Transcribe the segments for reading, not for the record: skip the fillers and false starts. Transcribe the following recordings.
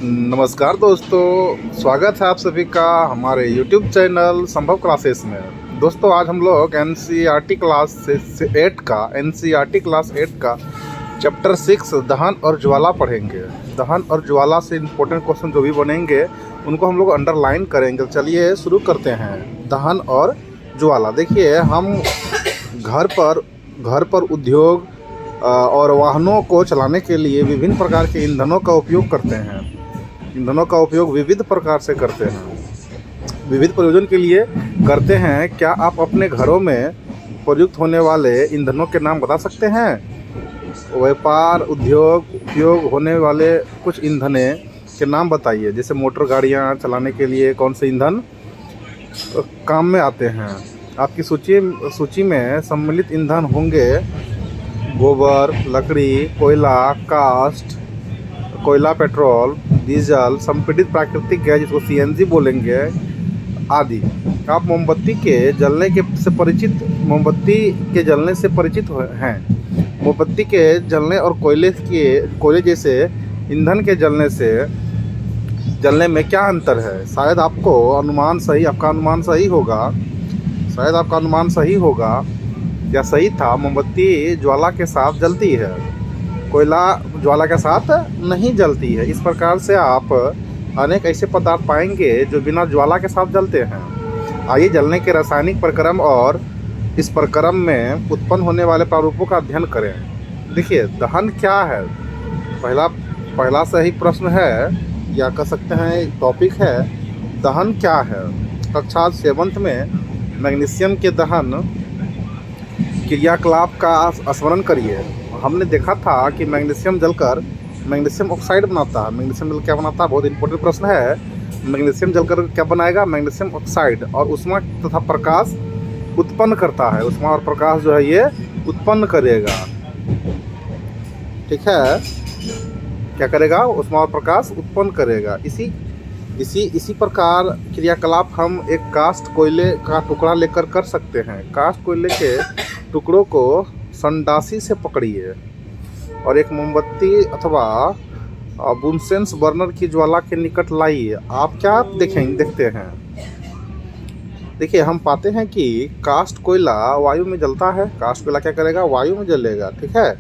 नमस्कार दोस्तों, स्वागत है आप सभी का हमारे YouTube चैनल संभव क्लासेस में। दोस्तों आज हम लोग NCERT क्लास 8 का क्लास 8 का चैप्टर 6 दहन और ज्वाला पढ़ेंगे। दहन और ज्वाला से इम्पोर्टेंट क्वेश्चन जो भी बनेंगे उनको हम लोग अंडरलाइन करेंगे। चलिए शुरू करते हैं। दहन और ज्वाला, देखिए हम घर पर उद्योग और वाहनों को चलाने के लिए विभिन्न प्रकार के ईंधनों का उपयोग करते हैं। ईंधनों का उपयोग विविध प्रकार से करते हैं, विविध प्रयोजन के लिए करते हैं। क्या आप अपने घरों में प्रयुक्त होने वाले ईंधनों के नाम बता सकते हैं? व्यापार उद्योग उपयोग होने वाले कुछ ईंधने के नाम बताइए। जैसे मोटर गाड़ियां चलाने के लिए कौन से ईंधन काम में आते हैं? आपकी सूची में सम्मिलित ईंधन होंगे गोबर, लकड़ी, कोयला, कास्ट, कोयला, पेट्रोल, डीजल, संपीड़ित प्राकृतिक गैस जिसको CNG बोलेंगे आदि। आप मोमबत्ती के जलने से परिचित हैं। मोमबत्ती के जलने और कोयले जैसे ईंधन के जलने में क्या अंतर है? शायद आपका अनुमान सही होगा या सही था। मोमबत्ती ज्वाला के साथ जलती है, कोयला ज्वाला के साथ नहीं जलती है। इस प्रकार से आप अनेक ऐसे पदार्थ पाएंगे जो बिना ज्वाला के साथ जलते हैं। आइए जलने के रासायनिक प्रक्रम और इस प्रक्रम में उत्पन्न होने वाले प्रारूपों का अध्ययन करें। देखिए दहन क्या है, पहला सही प्रश्न है या कह सकते हैं टॉपिक है, दहन क्या है। कक्षा 7 में मैग्नीशियम के दहन क्रियाकलाप का स्मरण करिए। हमने देखा था कि मैग्नीशियम जलकर मैग्नीशियम ऑक्साइड बनाता है। मैग्नीशियम जल क्या बनाता है? बहुत इंपॉर्टेंट प्रश्न है। मैग्नीशियम जलकर क्या बनाएगा? मैग्नीशियम ऑक्साइड, और ऊष्मा तथा प्रकाश उत्पन्न करता है। ऊष्मा और प्रकाश जो है ये उत्पन्न करेगा, ठीक है। क्या करेगा? ऊष्मा और प्रकाश उत्पन्न करेगा। इसी प्रकार क्रियाकलाप हम एक कास्ट कोयले का टुकड़ा लेकर कर सकते हैं। कास्ट कोयले के टुकड़ों को संडासी से पकड़िए और एक मोमबत्ती अथवा बुनसेंस बर्नर की ज्वाला के निकट लाइए। आप क्या देखते हैं? देखिए हम पाते हैं कि कास्ट कोयला वायु में जलता है। कास्ट कोयला क्या करेगा? वायु में जलेगा, ठीक है।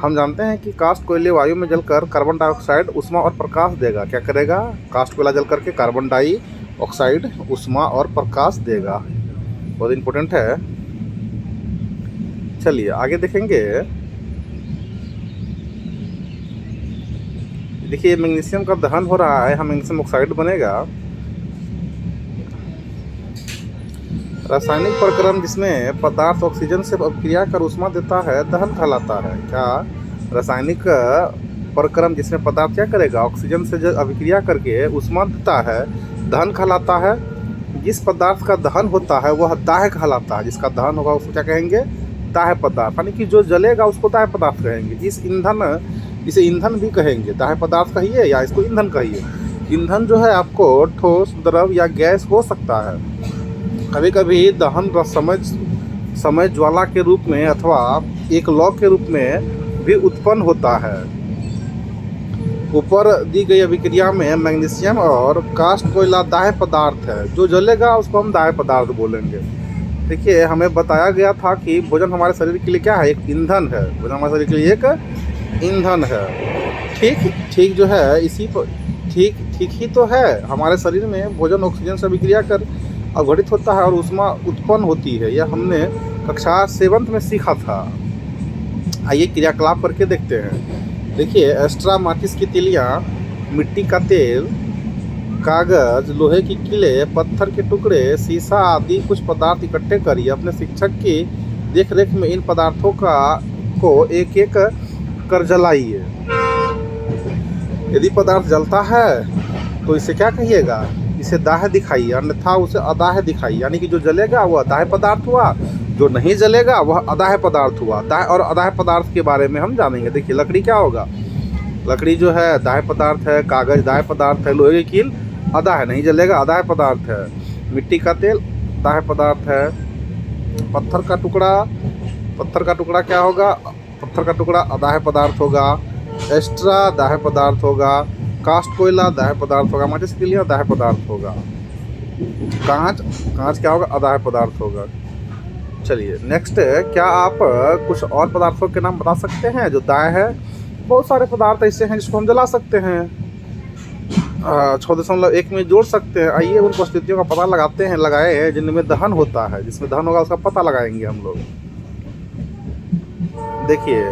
हम जानते हैं कि कास्ट कोयले वायु में जलकर कार्बन डाइऑक्साइड, ऊष्मा और प्रकाश देगा। क्या करेगा? कास्ट कोयला जल करके कार्बन डाइऑक्साइड, ऊष्मा और प्रकाश देगा। बहुत इंपॉर्टेंट है। चलिए आगे देखेंगे। देखिए मैग्नीशियम का दहन हो रहा है, हम मैग्नीशियम ऑक्साइड बनेगा। रासायनिक प्रक्रम जिसमें पदार्थ ऑक्सीजन से अभिक्रिया कर ऊष्मा देता है दहन कहलाता है। क्या? रासायनिक प्रक्रम जिसमें पदार्थ क्या करेगा? ऑक्सीजन से अभिक्रिया करके ऊष्मा देता है दहन कहलाता है। जिस पदार्थ का दहन होता है वह दाह्य कहलाता है। जिसका दहन होगा उसको क्या कहेंगे? दाह्य पदार्थ, यानी कि जो जलेगा उसको दाह्य पदार्थ कहेंगे। इसे ईंधन भी कहेंगे। दाह्य पदार्थ कहिए या इसको ईंधन कहिए। ईंधन जो है आपको ठोस, द्रव या गैस हो सकता है। कभी कभी दहन समय ज्वाला के रूप में अथवा एक लौ के रूप में भी उत्पन्न होता है। ऊपर दी गई अभिक्रिया में मैग्नीशियम और कास्ट कोयला दाह्य पदार्थ है। जो जलेगा उसको हम दाह्य पदार्थ बोलेंगे। देखिए हमें बताया गया था कि भोजन हमारे शरीर के लिए क्या है? एक ईंधन है। भोजन हमारे शरीर के लिए एक ईंधन है। ठीक जो है ठीक ही तो है। हमारे शरीर में भोजन ऑक्सीजन से अभिक्रिया कर अवघटित होता है और ऊष्मा उत्पन्न होती है। यह हमने कक्षा 7 में सीखा था। आइए क्रियाकलाप करके देखते हैं। देखिए एक्स्ट्रा माचिस की तिलियाँ, मिट्टी का तेल, कागज, लोहे की कीलें, पत्थर के टुकड़े, शीशा आदि कुछ पदार्थ इकट्ठे करिए। अपने शिक्षक की देखरेख में इन पदार्थों को एक एक कर जलाइए। यदि पदार्थ जलता है तो इसे क्या कहिएगा? इसे दाह्य दिखाइए, अन्यथा उसे अदाह्य दिखाइए। यानी कि जो जलेगा वह दाह्य पदार्थ हुआ, जो नहीं जलेगा वह अदाह्य पदार्थ हुआ। दाह्य और अदाह्य पदार्थ के बारे में हम जानेंगे। देखिए लकड़ी क्या होगा? लकड़ी जो है दाह्य पदार्थ है, कागज दाह्य पदार्थ है, लोहे की कील अदाह्य, नहीं जलेगा, अदाह्य पदार्थ है। मिट्टी का तेल दाह्य पदार्थ है। पत्थर का टुकड़ा क्या होगा? पत्थर का टुकड़ा अदाह्य पदार्थ होगा। एक्स्ट्रा दाह्य पदार्थ होगा। कास्ट कोयला दाह्य पदार्थ होगा, माचिस के लिए दाह्य पदार्थ होगा, कांच कांच क्या होगा, अदाह्य पदार्थ होगा। चलिए नेक्स्ट, क्या आप कुछ और पदार्थों के नाम बता सकते हैं जो दाह्य है? बहुत सारे पदार्थ ऐसे हैं जिसको हम जला सकते हैं, 6.1 में जोड़ सकते हैं। आइए उन परिस्थितियों का पता लगाए जिनमें दहन होता है, जिसमें दहन होगा उसका पता लगाएंगे हम लोग। देखिए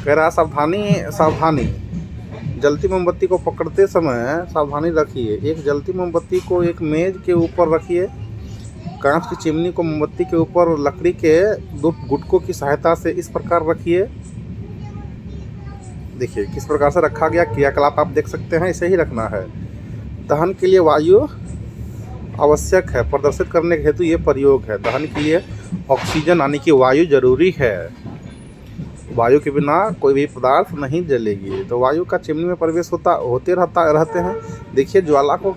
कह रहा सावधानी सावधानी, जलती मोमबत्ती को पकड़ते समय सावधानी रखिए। एक जलती मोमबत्ती को एक मेज के ऊपर रखिए, कांच की चिमनी को मोमबत्ती के ऊपर लकड़ी के 2 गुटकों की सहायता से इस प्रकार रखिए। देखिए किस प्रकार से रखा गया, क्रियाकलाप आप देख सकते हैं, इसे ही रखना है। दहन के लिए वायु आवश्यक है, प्रदर्शित करने के हेतु ये प्रयोग है। दहन के लिए ऑक्सीजन यानी कि वायु जरूरी है, वायु के बिना कोई भी पदार्थ नहीं जलेगी। तो वायु का चिमनी में प्रवेश होते रहते हैं। देखिए ज्वाला को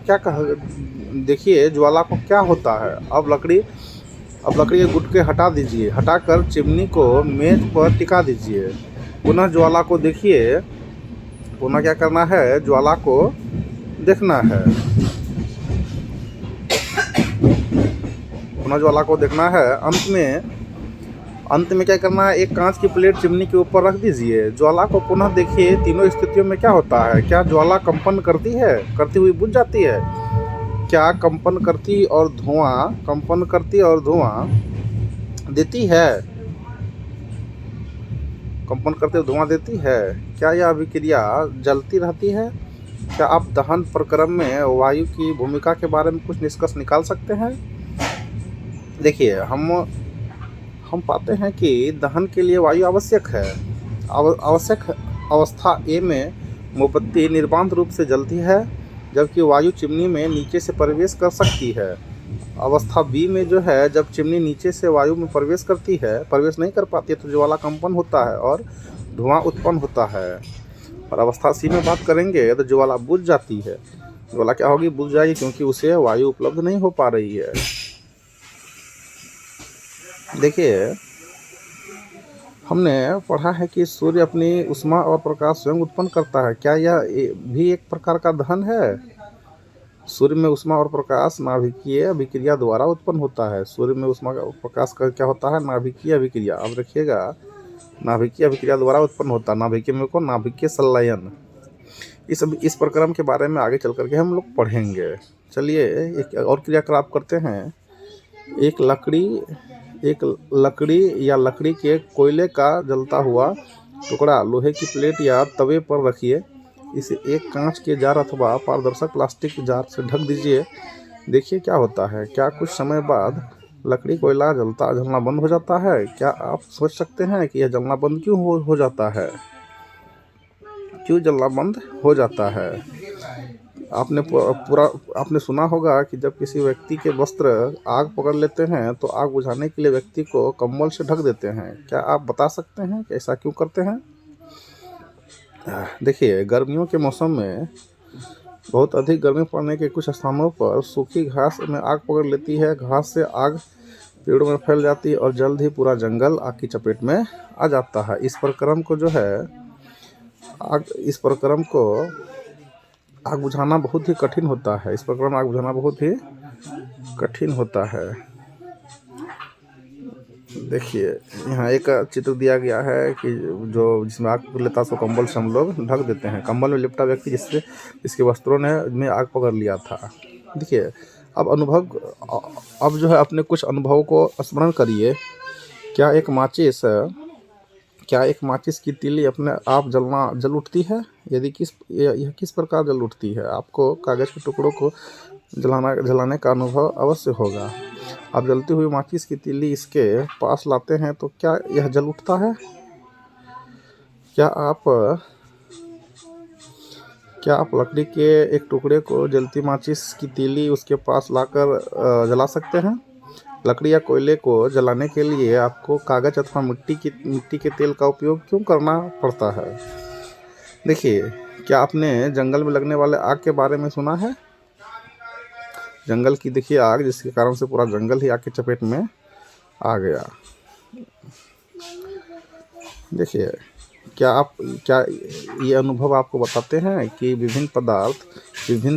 क्या होता है। अब लकड़ी के गुटके हटा दीजिए, हटाकर चिमनी को मेज पर टिका दीजिए। पुनः ज्वाला को देखिए, पुनः क्या करना है, ज्वाला को देखना है, पुनः ज्वाला को देखना है। अंत में क्या करना है, एक कांच की प्लेट चिमनी के ऊपर रख दीजिए। ज्वाला को पुनः देखिए, तीनों स्थितियों में क्या होता है। क्या ज्वाला कंपन करती है, करती हुई बुझ जाती है? क्या कंपन करती और धुआं देती है? कंपन करते हुए धुआं देती है। क्या यह अभिक्रिया जलती रहती है? क्या आप दहन प्रक्रम में वायु की भूमिका के बारे में कुछ निष्कर्ष निकाल सकते हैं? देखिए हम पाते हैं कि दहन के लिए वायु आवश्यक है। आवश्यक अवस्था ए में मोमबत्ती निर्बाध रूप से जलती है, जबकि वायु चिमनी में नीचे से प्रवेश कर सकती है। अवस्था बी में जो है, जब चिमनी नीचे से वायु में प्रवेश नहीं कर पाती है तो ज्वाला कंपन होता है और धुआं उत्पन्न होता है। और अवस्था सी में बात करेंगे तो ज्वाला बुझ जाती है। ज्वाला क्या होगी, बुझ जाएगी, क्योंकि उसे वायु उपलब्ध नहीं हो पा रही है। देखिए हमने पढ़ा है कि सूर्य अपनी ऊष्मा और प्रकाश स्वयं उत्पन्न करता है। क्या यह भी एक प्रकार का दहन है? सूर्य में ऊष्मा और प्रकाश नाभिकीय अभिक्रिया द्वारा उत्पन्न होता है। सूर्य में ऊष्मा और प्रकाश का क्या होता है, नाभिकीय अभिक्रिया। अब देखिएगा, नाभिकीय अभिक्रिया द्वारा उत्पन्न होता है। नाभिकीय संलयन। इस प्रक्रम के बारे में आगे चल करके हम लोग पढ़ेंगे। चलिए एक और क्रियाकलाप करते हैं। एक लकड़ी या लकड़ी के कोयले का जलता हुआ टुकड़ा लोहे की प्लेट या तवे पर रखिए। इसे एक कांच के जार अथवा पारदर्शक प्लास्टिक जार से ढक दीजिए। देखिए क्या होता है। क्या कुछ समय बाद लकड़ी कोयला जलना बंद हो जाता है? क्या आप सोच सकते हैं कि यह जलना बंद क्यों हो जाता है? क्यों जलना बंद हो जाता है? आपने सुना होगा कि जब किसी व्यक्ति के वस्त्र आग पकड़ लेते हैं तो आग बुझाने के लिए व्यक्ति को कंबल से ढक देते हैं। क्या आप बता सकते हैं कि ऐसा क्यों करते हैं? देखिए गर्मियों के मौसम में बहुत अधिक गर्मी पड़ने के कुछ स्थानों पर सूखी घास में आग पकड़ लेती है। घास से आग पेड़ों में फैल जाती है और जल्द ही पूरा जंगल आग की चपेट में आ जाता है। इस प्रक्रम को आग बुझाना बहुत ही कठिन होता है। आग बुझाना बहुत ही कठिन होता है। देखिए यहाँ एक चित्र दिया गया है कि जिसमें आग पकड़ लेता है, उसको कंबल से हम लोग ढक देते हैं। कंबल में लिपटा व्यक्ति जिसके वस्त्रों में आग पकड़ लिया था। देखिए अब जो है अपने कुछ अनुभवों को स्मरण करिए। क्या एक माचिस की तीली अपने आप जल उठती है? यदि यह किस प्रकार जल उठती है? आपको कागज़ के टुकड़ों को जलाने का अनुभव अवश्य होगा। आप जलती हुई माचिस की तीली इसके पास लाते हैं तो क्या यह जल उठता है? क्या आप लकड़ी के एक टुकड़े को जलती माचिस की तीली उसके पास लाकर जला सकते हैं? लकड़ी या कोयले को जलाने के लिए आपको कागज़ अथवा मिट्टी के तेल का उपयोग क्यों करना पड़ता है? देखिए क्या आपने जंगल में लगने वाले आग के बारे में सुना है? जंगल की देखिए आग, जिसके कारण से पूरा जंगल ही आग की चपेट में आ गया। देखिए क्या ये अनुभव आपको बताते हैं कि विभिन्न पदार्थ विभिन्न